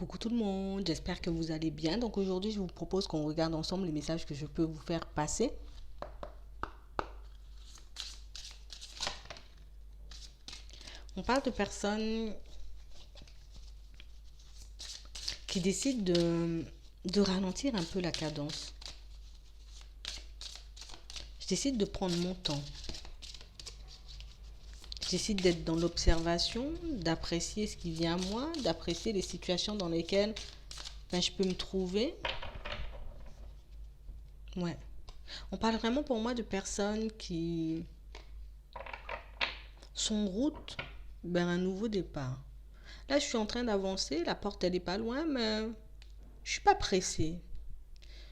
Coucou tout le monde, j'espère que vous allez bien. Donc aujourd'hui, je vous propose qu'on regarde ensemble les messages que je peux vous faire passer. On parle de personnes qui décident de ralentir un peu la cadence. Je décide de prendre mon temps. Je décide d'être dans l'observation, d'apprécier ce qui vient à moi, d'apprécier les situations dans lesquelles je peux me trouver. Ouais. On parle vraiment pour moi de personnes qui sont en route vers un nouveau départ. Là, je suis en train d'avancer, la porte, elle n'est pas loin, mais je suis pas pressée.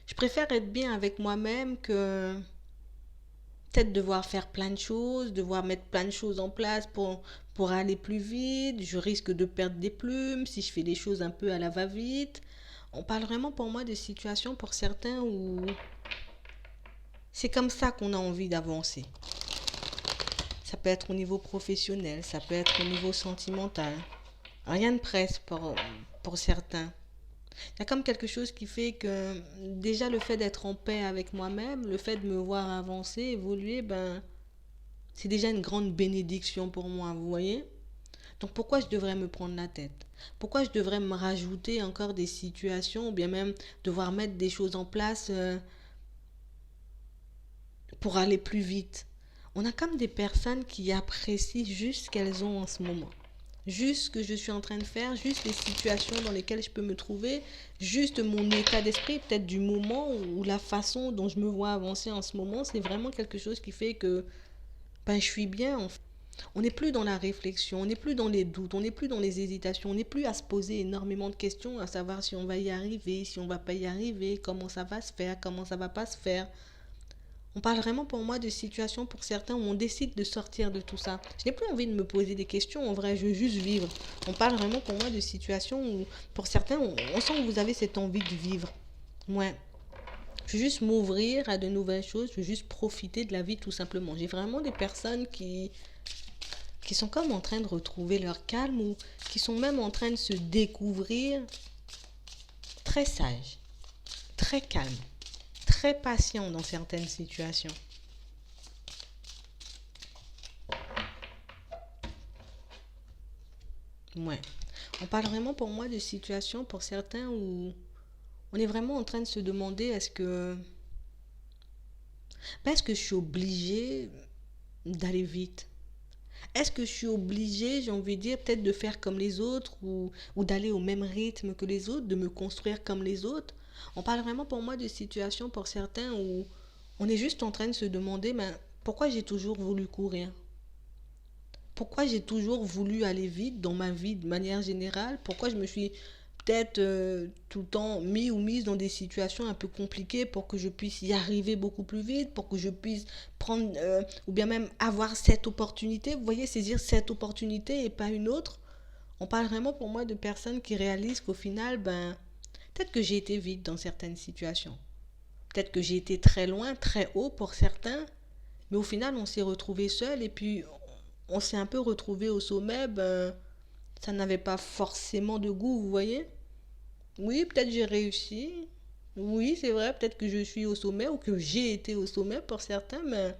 Je préfère être bien avec moi-même que peut-être devoir faire plein de choses, devoir mettre plein de choses en place pour aller plus vite. Je risque de perdre des plumes si je fais des choses un peu à la va-vite. On parle vraiment pour moi de situations pour certains où c'est comme ça qu'on a envie d'avancer. Ça peut être au niveau professionnel, ça peut être au niveau sentimental. Rien ne presse pour certains. Il y a comme quelque chose qui fait que déjà le fait d'être en paix avec moi-même, le fait de me voir avancer, évoluer, c'est déjà une grande bénédiction pour moi, vous voyez. Donc pourquoi je devrais me prendre la tête? Pourquoi je devrais me rajouter encore des situations ou bien même devoir mettre des choses en place pour aller plus vite? On a comme des personnes qui apprécient juste ce qu'elles ont en ce moment. Juste ce que je suis en train de faire, juste les situations dans lesquelles je peux me trouver, juste mon état d'esprit, peut-être du moment ou la façon dont je me vois avancer en ce moment, c'est vraiment quelque chose qui fait que je suis bien en fait. On n'est plus dans la réflexion, on n'est plus dans les doutes, on n'est plus dans les hésitations, on n'est plus à se poser énormément de questions, à savoir si on va y arriver, si on va pas y arriver, comment ça va se faire, comment ça va pas se faire. On parle vraiment pour moi de situations pour certains où on décide de sortir de tout ça. Je n'ai plus envie de me poser des questions, en vrai, je veux juste vivre. On parle vraiment pour moi de situations où pour certains, on sent que vous avez cette envie de vivre. Ouais. Je veux juste m'ouvrir à de nouvelles choses, je veux juste profiter de la vie tout simplement. J'ai vraiment des personnes qui sont comme en train de retrouver leur calme ou qui sont même en train de se découvrir très sages, très calmes, très patients dans certaines situations. Ouais. On parle vraiment pour moi de situations pour certains où on est vraiment en train de se demander est-ce que je suis obligée d'aller vite? Est-ce que je suis obligée, j'ai envie de dire, peut-être de faire comme les autres ou d'aller au même rythme que les autres, de me construire comme les autres? On parle vraiment pour moi de situations pour certains où on est juste en train de se demander pourquoi j'ai toujours voulu courir? Pourquoi j'ai toujours voulu aller vite dans ma vie de manière générale? Pourquoi je me suis peut-être tout le temps mis ou mise dans des situations un peu compliquées pour que je puisse y arriver beaucoup plus vite, pour que je puisse prendre ou bien même avoir cette opportunité, vous voyez, saisir cette opportunité et pas une autre. On parle vraiment pour moi de personnes qui réalisent qu'au final, peut-être que j'ai été vite dans certaines situations. Peut-être que j'ai été très loin, très haut pour certains, mais au final, on s'est retrouvé seul et puis on s'est un peu retrouvé au sommet, ça n'avait pas forcément de goût, vous voyez. Oui, peut-être j'ai réussi. Oui, c'est vrai, peut-être que je suis au sommet ou que j'ai été au sommet pour certains, mais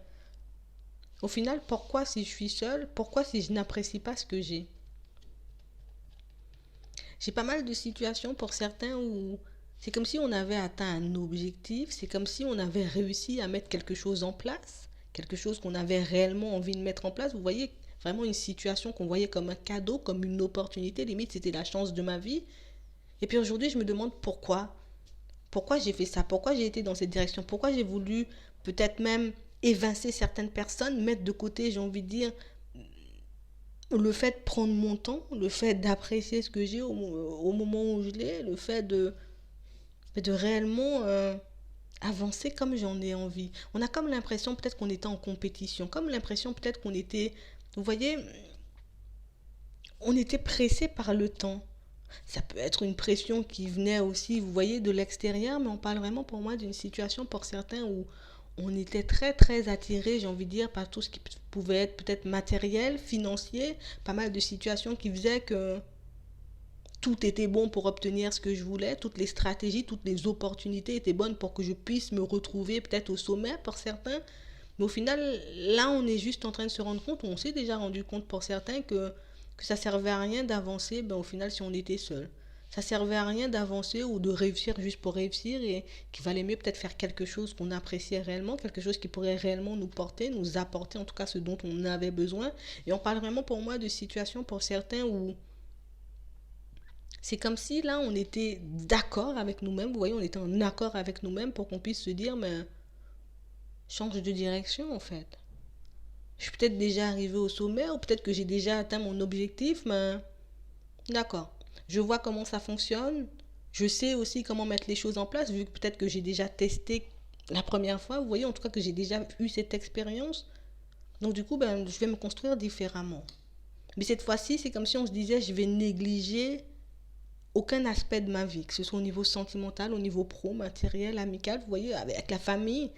au final, pourquoi si je suis seule? Pourquoi si je n'apprécie pas ce que j'ai? J'ai pas mal de situations pour certains où c'est comme si on avait atteint un objectif, c'est comme si on avait réussi à mettre quelque chose en place, quelque chose qu'on avait réellement envie de mettre en place. Vous voyez, vraiment une situation qu'on voyait comme un cadeau, comme une opportunité, limite c'était la chance de ma vie. Et puis aujourd'hui, je me demande pourquoi. Pourquoi j'ai fait ça? Pourquoi j'ai été dans cette direction? Pourquoi j'ai voulu peut-être même évincer certaines personnes, mettre de côté, j'ai envie de dire, le fait de prendre mon temps, le fait d'apprécier ce que j'ai au moment où je l'ai, le fait de réellement avancer comme j'en ai envie. On a comme l'impression peut-être qu'on était en compétition, comme l'impression peut-être qu'on était, vous voyez, on était pressé par le temps. Ça peut être une pression qui venait aussi, vous voyez, de l'extérieur, mais on parle vraiment pour moi d'une situation pour certains où on était très très attiré, j'ai envie de dire, par tout ce qui pouvait être peut-être matériel, financier, pas mal de situations qui faisaient que tout était bon pour obtenir ce que je voulais, toutes les stratégies, toutes les opportunités étaient bonnes pour que je puisse me retrouver peut-être au sommet pour certains. Mais au final, là, on est juste en train de se rendre compte, ou on s'est déjà rendu compte pour certains que ça servait à rien d'avancer, au final, si on était seul. Ça servait à rien d'avancer ou de réussir juste pour réussir et qu'il valait mieux peut-être faire quelque chose qu'on appréciait réellement, quelque chose qui pourrait réellement nous porter, nous apporter en tout cas ce dont on avait besoin. Et on parle vraiment pour moi de situations pour certains où c'est comme si là on était d'accord avec nous-mêmes, vous voyez, on était en accord avec nous-mêmes pour qu'on puisse se dire, mais change de direction en fait. Je suis peut-être déjà arrivé au sommet ou peut-être que j'ai déjà atteint mon objectif, mais d'accord. Je vois comment ça fonctionne. Je sais aussi comment mettre les choses en place, vu que peut-être que j'ai déjà testé la première fois, vous voyez, en tout cas que j'ai déjà eu cette expérience. Donc du coup, je vais me construire différemment. Mais cette fois-ci, c'est comme si on se disait, je vais négliger aucun aspect de ma vie, que ce soit au niveau sentimental, au niveau pro, matériel, amical, vous voyez, avec la famille.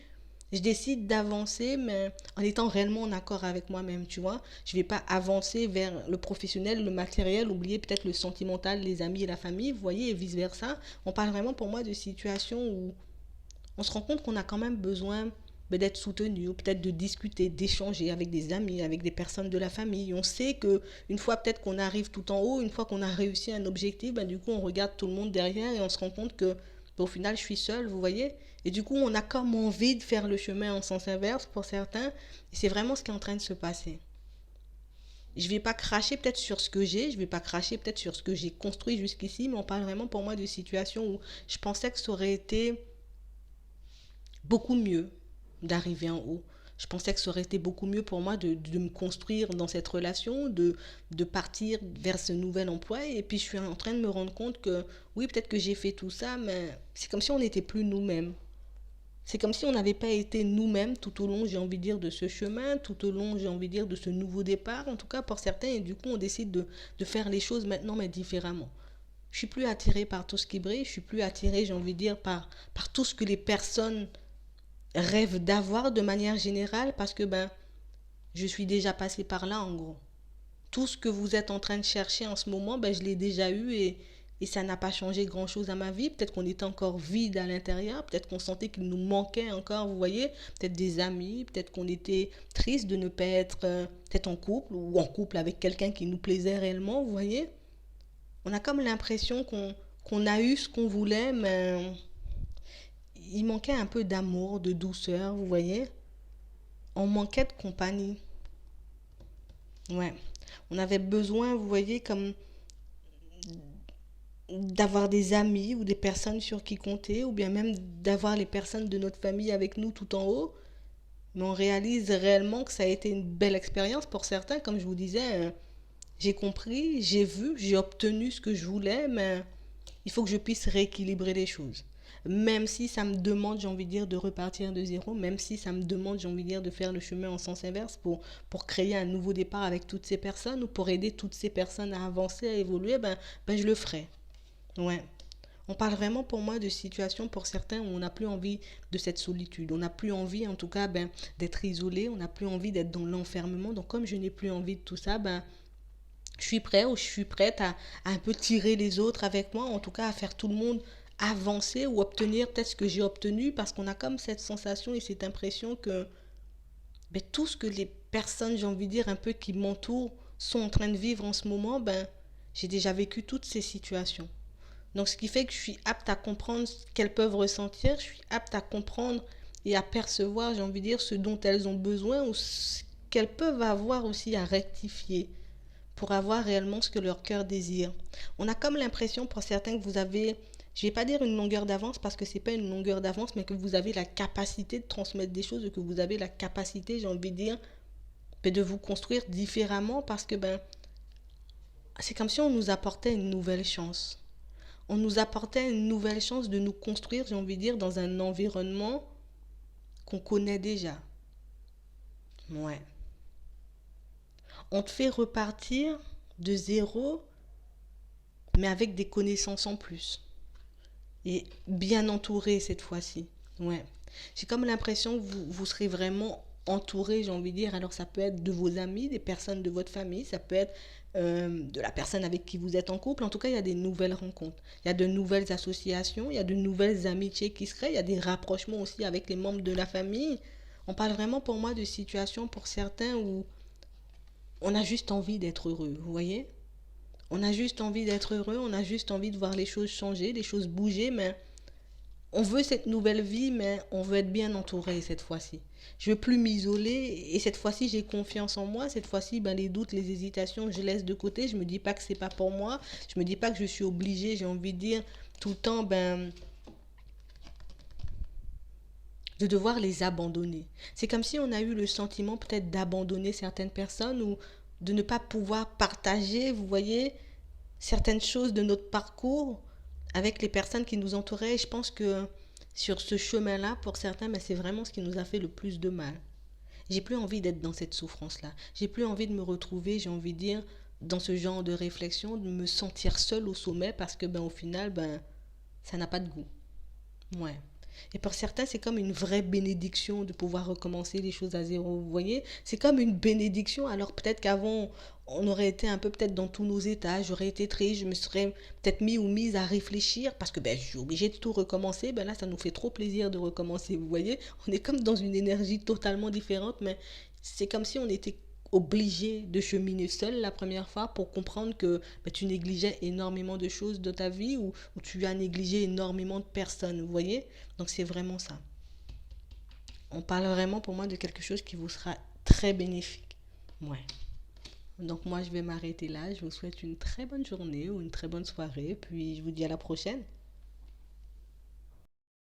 Je décide d'avancer, mais en étant réellement en accord avec moi-même, tu vois. Je ne vais pas avancer vers le professionnel, le matériel, oublier peut-être le sentimental, les amis et la famille, vous voyez, et vice-versa. On parle vraiment pour moi de situations où on se rend compte qu'on a quand même besoin d'être soutenu, ou peut-être de discuter, d'échanger avec des amis, avec des personnes de la famille. On sait que une fois peut-être qu'on arrive tout en haut, une fois qu'on a réussi un objectif, du coup on regarde tout le monde derrière et on se rend compte que au final je suis seule, vous voyez. Et du coup on a comme envie de faire le chemin en sens inverse pour certains. Et c'est vraiment ce qui est en train de se passer. Je vais pas cracher peut-être sur ce que j'ai, je vais pas cracher peut-être sur ce que j'ai construit jusqu'ici, mais on parle vraiment pour moi de situations où je pensais que ça aurait été beaucoup mieux d'arriver en haut. Je pensais que ça aurait été beaucoup mieux pour moi de me construire dans cette relation, de partir vers ce nouvel emploi. Et puis je suis en train de me rendre compte que oui, peut-être que j'ai fait tout ça, mais c'est comme si on n'était plus nous-mêmes. C'est comme si on n'avait pas été nous-mêmes tout au long, j'ai envie de dire, de ce chemin, tout au long, j'ai envie de dire, de ce nouveau départ, en tout cas pour certains. Et du coup, on décide de faire les choses maintenant, mais différemment. Je suis plus attirée par tout ce qui brille, je suis plus attirée, j'ai envie de dire, par tout ce que les personnes rêve d'avoir de manière générale parce que je suis déjà passée par là en gros. Tout ce que vous êtes en train de chercher en ce moment, je l'ai déjà eu et ça n'a pas changé grand chose à ma vie. Peut-être qu'on était encore vide à l'intérieur, peut-être qu'on sentait qu'il nous manquait encore, vous voyez, peut-être des amis, peut-être qu'on était triste de ne pas être peut-être en couple ou en couple avec quelqu'un qui nous plaisait réellement, vous voyez. On a comme l'impression qu'on a eu ce qu'on voulait, mais il manquait un peu d'amour, de douceur, vous voyez. On manquait de compagnie. Ouais. On avait besoin, vous voyez, comme d'avoir des amis ou des personnes sur qui compter, ou bien même d'avoir les personnes de notre famille avec nous tout en haut. Mais on réalise réellement que ça a été une belle expérience pour certains. Comme je vous disais, j'ai compris, j'ai vu, j'ai obtenu ce que je voulais, mais il faut que je puisse rééquilibrer les choses. Même si ça me demande, j'ai envie de dire, de repartir de zéro, même si ça me demande, j'ai envie de dire, de faire le chemin en sens inverse pour créer un nouveau départ avec toutes ces personnes ou pour aider toutes ces personnes à avancer, à évoluer, je le ferai. Ouais. On parle vraiment pour moi de situations pour certains où on n'a plus envie de cette solitude. On n'a plus envie en tout cas d'être isolé, on n'a plus envie d'être dans l'enfermement. Donc comme je n'ai plus envie de tout ça, je suis prêt ou je suis prête à un peu tirer les autres avec moi, en tout cas à faire tout le monde avancer ou obtenir peut-être ce que j'ai obtenu parce qu'on a comme cette sensation et cette impression que tout ce que les personnes, j'ai envie de dire, un peu qui m'entourent sont en train de vivre en ce moment, j'ai déjà vécu toutes ces situations. Donc ce qui fait que je suis apte à comprendre ce qu'elles peuvent ressentir, je suis apte à comprendre et à percevoir, j'ai envie de dire, ce dont elles ont besoin ou ce qu'elles peuvent avoir aussi à rectifier pour avoir réellement ce que leur cœur désire. On a comme l'impression pour certains que vous avez, je ne vais pas dire une longueur d'avance parce que ce n'est pas une longueur d'avance, mais que vous avez la capacité de transmettre des choses, que vous avez la capacité, j'ai envie de dire, de vous construire différemment parce que c'est comme si on nous apportait une nouvelle chance. On nous apportait une nouvelle chance de nous construire, j'ai envie de dire, dans un environnement qu'on connaît déjà. Ouais. On te fait repartir de zéro, mais avec des connaissances en plus. Et bien entouré cette fois-ci. Ouais. J'ai comme l'impression que vous serez vraiment entouré, j'ai envie de dire. Alors ça peut être de vos amis, des personnes de votre famille, ça peut être de la personne avec qui vous êtes en couple. En tout cas, il y a des nouvelles rencontres, il y a de nouvelles associations, il y a de nouvelles amitiés qui se créent, il y a des rapprochements aussi avec les membres de la famille. On parle vraiment pour moi de situations pour certains où on a juste envie d'être heureux, vous voyez? On a juste envie d'être heureux, on a juste envie de voir les choses changer, les choses bouger, mais on veut cette nouvelle vie, mais on veut être bien entouré cette fois-ci. Je veux plus m'isoler et cette fois-ci j'ai confiance en moi. Cette fois-ci, ben, les doutes, les hésitations, je laisse de côté. Je me dis pas que c'est pas pour moi. Je me dis pas que je suis obligée. J'ai envie de dire tout le temps, ben, de devoir les abandonner. C'est comme si on a eu le sentiment peut-être d'abandonner certaines personnes ou de ne pas pouvoir partager, vous voyez, certaines choses de notre parcours avec les personnes qui nous entouraient. Et je pense que sur ce chemin-là, pour certains, mais c'est vraiment ce qui nous a fait le plus de mal. J'ai plus envie d'être dans cette souffrance-là. J'ai plus envie de me retrouver, j'ai envie de dire, dans ce genre de réflexion, de me sentir seule au sommet parce que, ben, au final, ben, ça n'a pas de goût. Ouais. Et pour certains, c'est comme une vraie bénédiction de pouvoir recommencer les choses à zéro. Vous voyez, c'est comme une bénédiction. Alors peut-être qu'avant, on aurait été un peu peut-être dans tous nos états. J'aurais été triste, je me serais peut-être mis ou mise à réfléchir parce que ben, je suis obligée de tout recommencer. Ben là, ça nous fait trop plaisir de recommencer. Vous voyez, on est comme dans une énergie totalement différente, mais c'est comme si on était obligé de cheminer seul la première fois pour comprendre que ben, tu négligeais énormément de choses de ta vie ou tu as négligé énormément de personnes, vous voyez. Donc c'est vraiment ça. On parle vraiment pour moi de quelque chose qui vous sera très bénéfique. Ouais. Donc moi je vais m'arrêter là. Je vous souhaite une très bonne journée ou une très bonne soirée. Puis je vous dis à la prochaine.